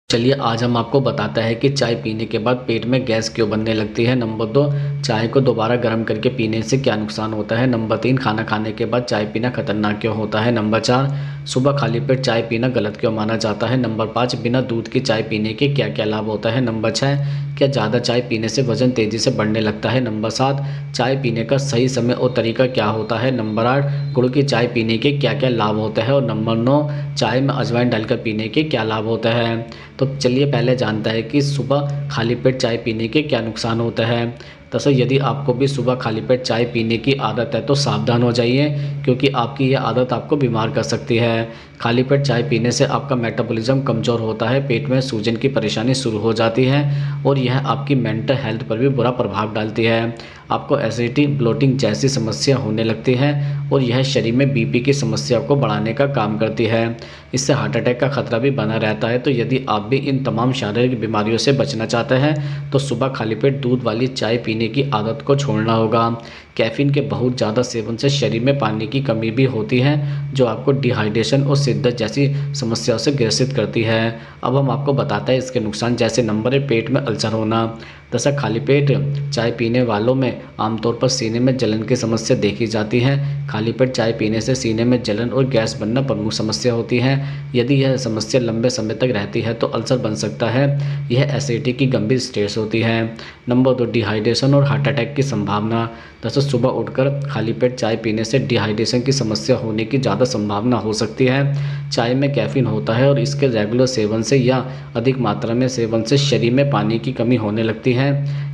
चलिए आज हम आपको बताते हैं कि चाय पीने के बाद पेट में गैस क्यों बनने लगती है। नंबर 2, चाय को दोबारा गर्म करके पीने से क्या नुकसान होता है। नंबर 3, खाना खाने के बाद चाय पीना खतरनाक क्यों होता है। नंबर 4, सुबह खाली पेट चाय पीना गलत क्यों माना जाता है। नंबर 5, बिना दूध की चाय पीने के क्या क्या लाभ होता है। नंबर 6, क्या ज़्यादा चाय पीने से वजन तेज़ी से बढ़ने लगता है। नंबर 7, चाय पीने का सही समय और तरीका क्या होता है। नंबर 8, गुड़ की चाय पीने के क्या क्या लाभ होते हैं। और नंबर 9, चाय में अजवाइन डालकर पीने के क्या लाभ होते हैं। तो चलिए पहले जानता है कि सुबह खाली पेट चाय पीने के क्या नुकसान होते हैं। दरअसल यदि आपको भी सुबह खाली पेट चाय पीने की आदत है तो सावधान हो जाइए, क्योंकि आपकी यह आदत आपको बीमार कर सकती है। खाली पेट चाय पीने से आपका मेटाबॉलिज्म कमज़ोर होता है, पेट में सूजन की परेशानी शुरू हो जाती है और यह आपकी मेंटल हेल्थ पर भी बुरा प्रभाव डालती है। आपको एसिडिटी, ब्लोटिंग जैसी समस्या होने लगती है और यह शरीर में बीपी की समस्या को बढ़ाने का काम करती है। इससे हार्ट अटैक का खतरा भी बना रहता है। तो यदि आप भी इन तमाम शारीरिक बीमारियों से बचना चाहते हैं तो सुबह खाली पेट दूध वाली चाय पीने की आदत को छोड़ना होगा। कैफ़ीन के बहुत ज़्यादा सेवन से शरीर में पानी की कमी भी होती है, जो आपको डिहाइड्रेशन और शिद्दत जैसी समस्याओं से ग्रसित करती है। अब हम आपको बताते हैं इसके नुकसान। जैसे नंबर 1, पेट में अल्सर होना। दरअसल खाली पेट चाय पीने वालों में आमतौर पर सीने में जलन की समस्या देखी जाती है। खाली पेट चाय पीने से सीने में जलन और गैस बनना प्रमुख समस्या होती है। यदि यह समस्या लंबे समय तक रहती है तो अल्सर बन सकता है। यह एसिडिटी की गंभीर स्टेज होती है। नंबर 2, डिहाइड्रेशन और हार्ट अटैक की संभावना। दरअसल सुबह उठकर खाली पेट चाय पीने से डिहाइड्रेशन की समस्या होने की ज़्यादा संभावना हो सकती है। चाय में कैफ़ीन होता है और इसके रेगुलर सेवन से या अधिक मात्रा में सेवन से शरीर में पानी की कमी होने लगती है।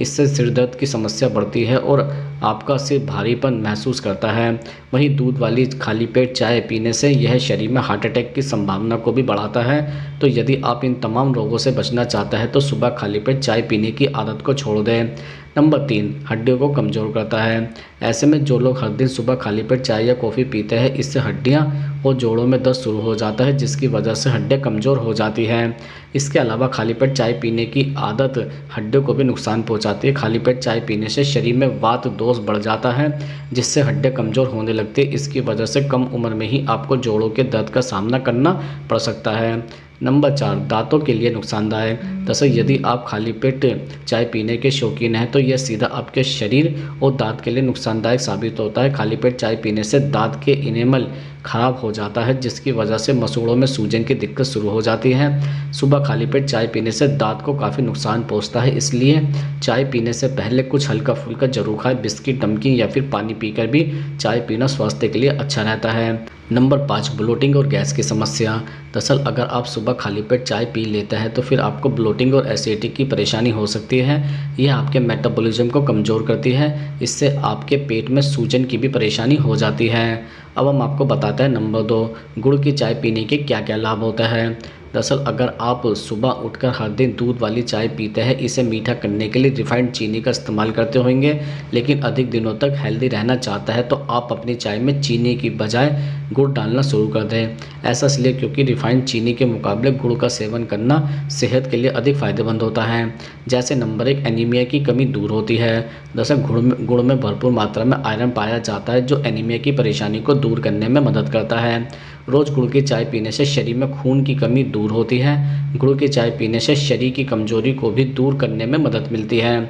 इससे सिर दर्द की समस्या बढ़ती है और आपका सिर भारीपन महसूस करता है। वहीं दूध वाली खाली पेट चाय पीने से यह शरीर में हार्ट अटैक की संभावना को भी बढ़ाता है। तो यदि आप इन तमाम रोगों से बचना चाहते हैं तो सुबह खाली पेट चाय पीने की आदत को छोड़ दें। नंबर 3, हड्डियों को कमज़ोर करता है। ऐसे में जो लोग हर दिन सुबह खाली पेट चाय या कॉफ़ी पीते हैं, इससे हड्डियां और जोड़ों में दर्द शुरू हो जाता है, जिसकी वजह से हड्डियां कमज़ोर हो जाती हैं। इसके अलावा खाली पेट चाय पीने की आदत हड्डियों को भी नुकसान पहुंचाती है। खाली पेट चाय पीने से शरीर में वात दोष बढ़ जाता है, जिससे हड्डियां कमज़ोर होने लगती है। इसकी वजह से कम उम्र में ही आपको जोड़ों के दर्द का सामना करना पड़ सकता है। नंबर 4, दांतों के लिए नुकसानदायक। दरअसल यदि आप खाली पेट चाय पीने के शौकीन हैं तो यह सीधा आपके शरीर और दांत के लिए नुकसानदायक साबित होता है। खाली पेट चाय पीने से दांत के इनेमल खराब हो जाता है, जिसकी वजह से मसूड़ों में सूजन की दिक्कत शुरू हो जाती है। सुबह खाली पेट चाय पीने से दांत को काफ़ी नुकसान पहुंचता है, इसलिए चाय पीने से पहले कुछ हल्का फुल्का जरूर खाएं। बिस्किट, नमकीन या फिर पानी पीकर भी चाय पीना स्वास्थ्य के लिए अच्छा रहता है। नंबर 5, ब्लोटिंग और गैस की समस्या। दरअसल अगर आप सुबह खाली पेट चाय पी लेते हैं तो फिर आपको ब्लोटिंग और एसिडिटी की परेशानी हो सकती है। यह आपके मेटाबॉलिज्म को कमज़ोर करती है। इससे आपके पेट में सूजन की भी परेशानी हो जाती है। अब हम आपको बताते हैं नंबर 2, गुड़ की चाय पीने के क्या क्या लाभ होता है। दरअसल अगर आप सुबह उठकर हर दिन दूध वाली चाय पीते हैं, इसे मीठा करने के लिए रिफाइंड चीनी का इस्तेमाल करते होंगे, लेकिन अधिक दिनों तक हेल्दी रहना चाहता है तो आप अपनी चाय में चीनी की बजाय गुड़ डालना शुरू कर दें। ऐसा इसलिए क्योंकि रिफाइंड चीनी के मुकाबले गुड़ का सेवन करना सेहत के लिए अधिक फ़ायदेमंद होता है। जैसे नंबर 1, एनीमिया की कमी दूर होती है। दरअसल गुड़ में भरपूर मात्रा में आयरन पाया जाता है, जो एनीमिया की परेशानी को दूर करने में मदद करता है। रोज़ गुड़ की चाय पीने से शरीर में खून की कमी दूर होती है। गुड़ की चाय पीने से शरीर की कमजोरी को भी दूर करने में मदद मिलती है।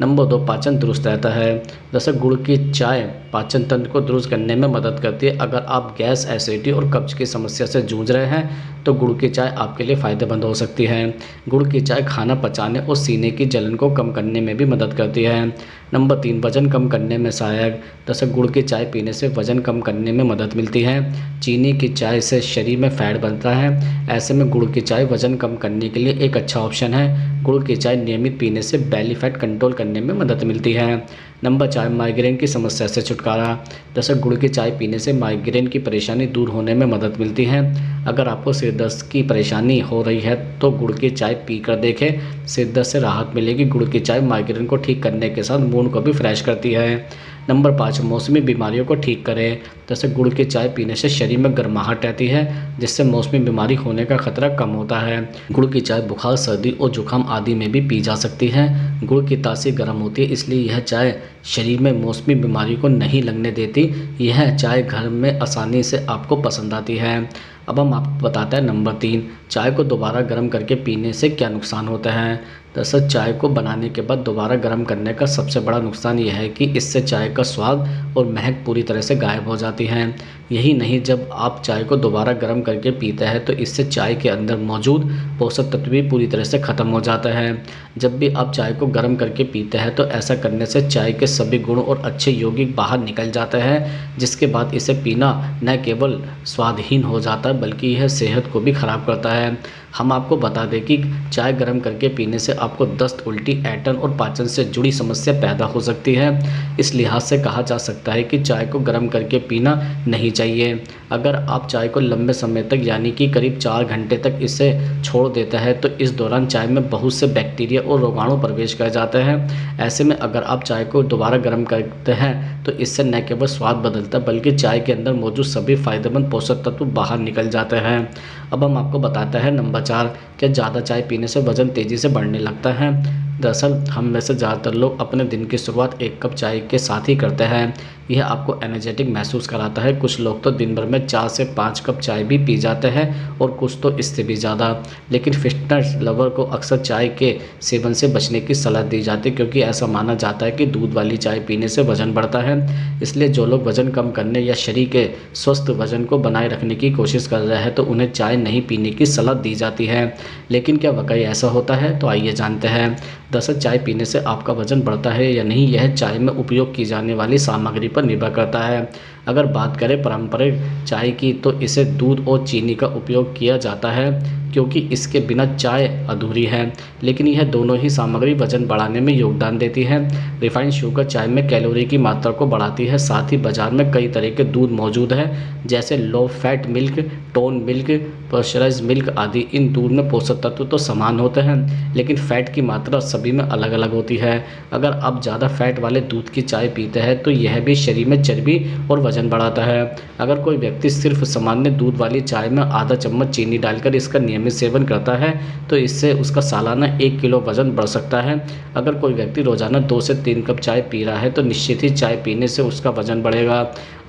नंबर 2, पाचन दुरुस्त रहता है। दरअसल गुड़ की चाय पाचन तंत्र को दुरुस्त करने में मदद करती है। अगर आप गैस, एसिडिटी और कब्ज की समस्या से जूझ रहे हैं तो गुड़ की चाय आपके लिए फ़ायदेमंद हो सकती है। गुड़ की चाय खाना पचाने और सीने की जलन को कम करने में भी मदद करती है। नंबर 3, वजन कम करने में सहायक। दरअसल गुड़ की चाय पीने से वजन कम करने में मदद मिलती है। चीनी की चाय से शरीर में फैट बनता है, ऐसे में गुड़ की चाय वजन कम करने के लिए एक अच्छा ऑप्शन है। गुड़ की चाय नियमित पीने से बैली फैट कंट्रोल करने में मदद मिलती है। नंबर 4, माइग्रेन की समस्या से छुटकारा। दरअसल गुड़ की चाय पीने से माइग्रेन की परेशानी दूर होने में मदद मिलती है। अगर आपको सिर दर्द की परेशानी हो रही है तो गुड़ की चाय पीकर देखें, सिर दर्द से राहत मिलेगी। गुड़ की चाय माइग्रेन को ठीक करने के साथ मूड को भी फ्रेश करती है। नंबर 5, मौसमी बीमारियों को ठीक करें। जैसे गुड़ की चाय पीने से शरीर में गर्माहट रहती है, जिससे मौसमी बीमारी होने का खतरा कम होता है। गुड़ की चाय बुखार, सर्दी और जुकाम आदि में भी पी जा सकती है। गुड़ की तासीर गर्म होती है, इसलिए यह चाय शरीर में मौसमी बीमारी को नहीं लगने देती। यह चाय घर में आसानी से आपको पसंद आती है। अब हम आपको बताते हैं नंबर 3, चाय को दोबारा गर्म करके पीने से क्या नुकसान होते हैं। दरअसल चाय को बनाने के बाद दोबारा गर्म करने का सबसे बड़ा नुकसान यह है कि इससे चाय का स्वाद और महक पूरी तरह से गायब हो जाती है। यही नहीं, जब आप चाय को दोबारा गर्म करके पीते हैं तो इससे चाय के अंदर मौजूद पोषक तत्व भी पूरी तरह से ख़त्म हो जाता है। जब भी आप चाय को गर्म करके पीते हैं तो ऐसा करने से चाय के सभी गुण और अच्छे यौगिक बाहर निकल जाते हैं, जिसके बाद इसे पीना न केवल स्वादहीन हो जाता है बल्कि यह सेहत को भी ख़राब करता है। हम आपको बता दें कि चाय गर्म करके पीने से आपको दस्त, उल्टी, ऐंठन और पाचन से जुड़ी समस्या पैदा हो सकती है। इस लिहाज से कहा जा सकता है कि चाय को गर्म करके पीना नहीं चाहिए। अगर आप चाय को लंबे समय तक यानी कि करीब 4 घंटे तक इसे छोड़ देते हैं तो इस दौरान चाय में बहुत से बैक्टीरिया और रोगाणु प्रवेश कर जाते हैं। ऐसे में अगर आप चाय को दोबारा गर्म करते हैं तो इससे न केवल स्वाद बदलता है बल्कि चाय के अंदर मौजूद सभी फायदेमंद पोषक तत्व बाहर निकल जाते हैं। अब हम आपको बताते हैं नंबर 4, क्या ज़्यादा चाय पीने से वज़न तेज़ी से बढ़ने लगता है। दरअसल हम में से ज़्यादातर लोग अपने दिन की शुरुआत 1 कप चाय के साथ ही करते हैं। यह आपको एनर्जेटिक महसूस कराता है। कुछ लोग तो दिन भर में 4 से 5 कप चाय भी पी जाते हैं और कुछ तो इससे भी ज़्यादा। लेकिन फिटनेस लवर को अक्सर चाय के सेवन से बचने की सलाह दी जाती है, क्योंकि ऐसा माना जाता है कि दूध वाली चाय पीने से वज़न बढ़ता है। इसलिए जो लोग वज़न कम करने या शरीर के स्वस्थ वज़न को बनाए रखने की कोशिश कर रहे हैं तो उन्हें चाय नहीं पीने की सलाह दी जाती है। लेकिन क्या वाकई ऐसा होता है? तो आइए जानते हैं। दरअसल चाय पीने से आपका वज़न बढ़ता है या नहीं, यह चाय में उपयोग की जाने वाली सामग्री पर निर्भर करता है। अगर बात करें पारंपरिक चाय की तो इसे दूध और चीनी का उपयोग किया जाता है, क्योंकि इसके बिना चाय अधूरी है। लेकिन यह दोनों ही सामग्री वजन बढ़ाने में योगदान देती है। रिफाइंड शुगर चाय में कैलोरी की मात्रा को बढ़ाती है। साथ ही बाजार में कई तरह के दूध मौजूद हैं, जैसे low fat milk, tone milk, pasteurised milk आदि। इन दूध में पोषक तत्व तो समान होते हैं, लेकिन फैट की मात्रा सभी में अलग अलग होती है। अगर आप ज़्यादा फैट वाले दूध की चाय पीते हैं तो यह भी शरीर में चर्बी और वजन बढ़ाता है। अगर कोई व्यक्ति सिर्फ सामान्य दूध वाली चाय में आधा चम्मच चीनी डालकर इसका नियमित सेवन करता है तो इससे उसका सालाना 1 किलो वजन बढ़ सकता है। अगर कोई व्यक्ति रोजाना 2 से 3 कप चाय पी रहा है तो निश्चित ही चाय पीने से उसका वजन बढ़ेगा।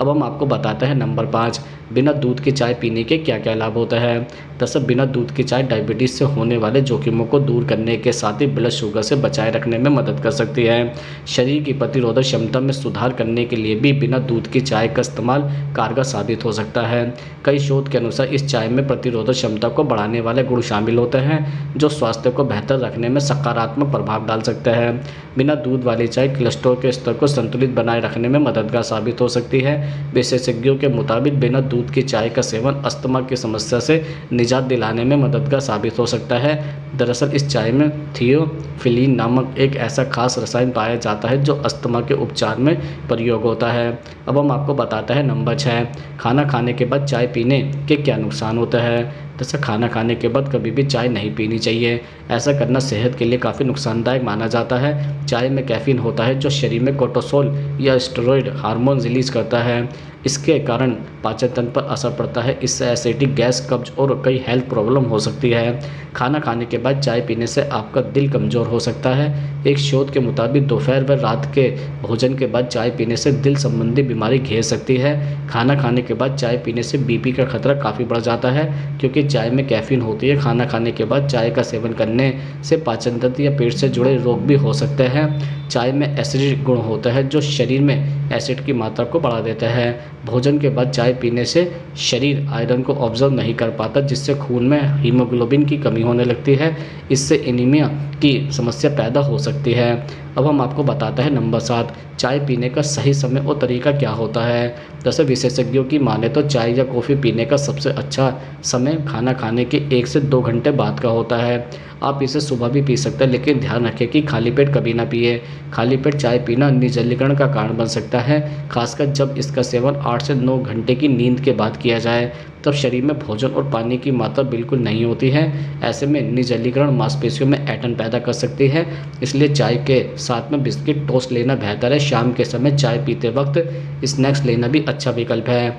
अब हम आपको बताते हैं नंबर 5, बिना दूध की चाय पीने के क्या क्या लाभ होता है। दरअसल बिना दूध की चाय डायबिटीज़ से होने वाले जोखिमों को दूर करने के साथ ही ब्लड शुगर से बचाए रखने में मदद कर सकती है। शरीर की प्रतिरोधक क्षमता में सुधार करने के लिए भी बिना दूध की चाय का इस्तेमाल कारगर साबित हो सकता है। कई शोध के अनुसार इस चाय में प्रतिरोधक क्षमता को बढ़ाने वाले गुण शामिल होते हैं, जो स्वास्थ्य को बेहतर रखने में सकारात्मक प्रभाव डाल सकते हैं। बिना दूध वाली चाय कोलेस्ट्रॉल के स्तर को संतुलित बनाए रखने में मददगार साबित हो सकती है। विशेषज्ञों के मुताबिक बिना दूध की चाय का सेवन अस्थमा की समस्या से निजात दिलाने में मददगार साबित हो सकता है। दरअसल इस चाय में थियोफिलिन नामक एक ऐसा खास रसायन पाया जाता है जो अस्थमा के उपचार में प्रयोग होता है। अब हम आपको बताते हैं नंबर 6, खाना खाने के बाद चाय पीने के क्या नुकसान होते हैं। जैसे खाना खाने के बाद कभी भी चाय नहीं पीनी चाहिए। ऐसा करना सेहत के लिए काफ़ी नुकसानदायक माना जाता है। चाय में कैफीन होता है जो शरीर में कोर्टिसोल या स्टेरॉयड हार्मोन रिलीज करता है। इसके कारण पाचन तंत्र पर असर पड़ता है। इससे एसिडिक, गैस, कब्ज और कई हेल्थ प्रॉब्लम हो सकती है। खाना खाने के बाद चाय पीने से आपका दिल कमज़ोर हो सकता है। एक शोध के मुताबिक दोपहर व रात के भोजन के बाद चाय पीने से दिल संबंधी बीमारी घेर सकती है। खाना खाने के बाद चाय पीने से बीपी का खतरा काफ़ी बढ़ जाता है, क्योंकि चाय में कैफीन होती है। खाना खाने के बाद चाय का सेवन करने से पाचन तंत्र या पेट से जुड़े रोग भी हो सकते हैं। चाय में एसिडिक गुण होता है जो शरीर में एसिड की मात्रा को बढ़ा देता है। भोजन के बाद चाय पीने से शरीर आयरन को ऑब्जर्व नहीं कर पाता, जिससे खून में हीमोग्लोबिन की कमी होने लगती है। इससे एनीमिया की समस्या पैदा हो सकती है। अब हम आपको बताते हैं नंबर 7, चाय पीने का सही समय और तरीका क्या होता है। जैसे विशेषज्ञों की माने तो चाय या कॉफ़ी पीने का सबसे अच्छा समय खाना खाने के 1 से 2 घंटे बाद का होता है। आप इसे सुबह भी पी सकते हैं, लेकिन ध्यान रखें कि खाली पेट कभी ना पिए। खाली पेट चाय पीना निर्जलीकरण का कारण बन सकता है, खासकर जब इसका सेवन 8 से 9 घंटे की नींद के बाद किया जाए। तब शरीर में भोजन और पानी की मात्रा बिल्कुल नहीं होती है। ऐसे में निर्जलीकरण मांसपेशियों में ऐंठन पैदा कर सकती है। इसलिए चाय के साथ में बिस्किट, टोस्ट लेना बेहतर है। शाम के समय चाय पीते वक्त स्नैक्स लेना भी अच्छा विकल्प है।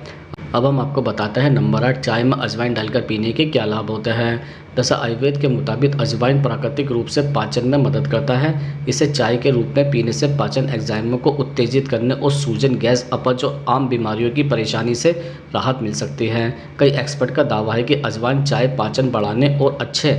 अब हम आपको बताते हैं नंबर 8 चाय में अजवाइन डालकर पीने के क्या लाभ होते हैं। दरअसल आयुर्वेद के मुताबिक अजवाइन प्राकृतिक रूप से पाचन में मदद करता है। इसे चाय के रूप में पीने से पाचन एंजाइमों को उत्तेजित करने और सूजन, गैस, अपच और आम बीमारियों की परेशानी से राहत मिल सकती है। कई एक्सपर्ट का दावा है कि अजवाइन चाय पाचन बढ़ाने और अच्छे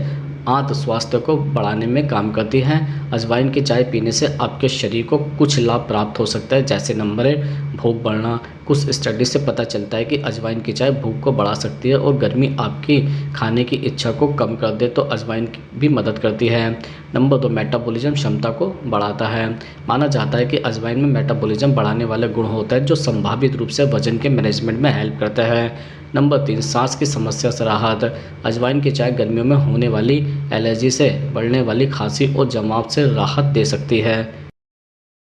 आंत स्वास्थ्य को बढ़ाने में काम करती हैं। अजवाइन की चाय पीने से आपके शरीर को कुछ लाभ प्राप्त हो सकता है, जैसे नंबर 1 भूख बढ़ना। कुछ स्टडी से पता चलता है कि अजवाइन की चाय भूख को बढ़ा सकती है और गर्मी आपकी खाने की इच्छा को कम कर दे तो अजवाइन भी मदद करती है। नंबर 2 मेटाबॉलिज्म क्षमता को बढ़ाता है। माना जाता है कि अजवाइन में मेटाबॉलिज्म बढ़ाने वाले गुण होता है जो संभावित रूप से वजन के मैनेजमेंट में हेल्प करता है। नंबर 3 सांस की समस्या से राहत। अजवाइन की चाय गर्मियों में होने वाली एलर्जी से, बढ़ने वाली खांसी और जमाव से राहत दे सकती है।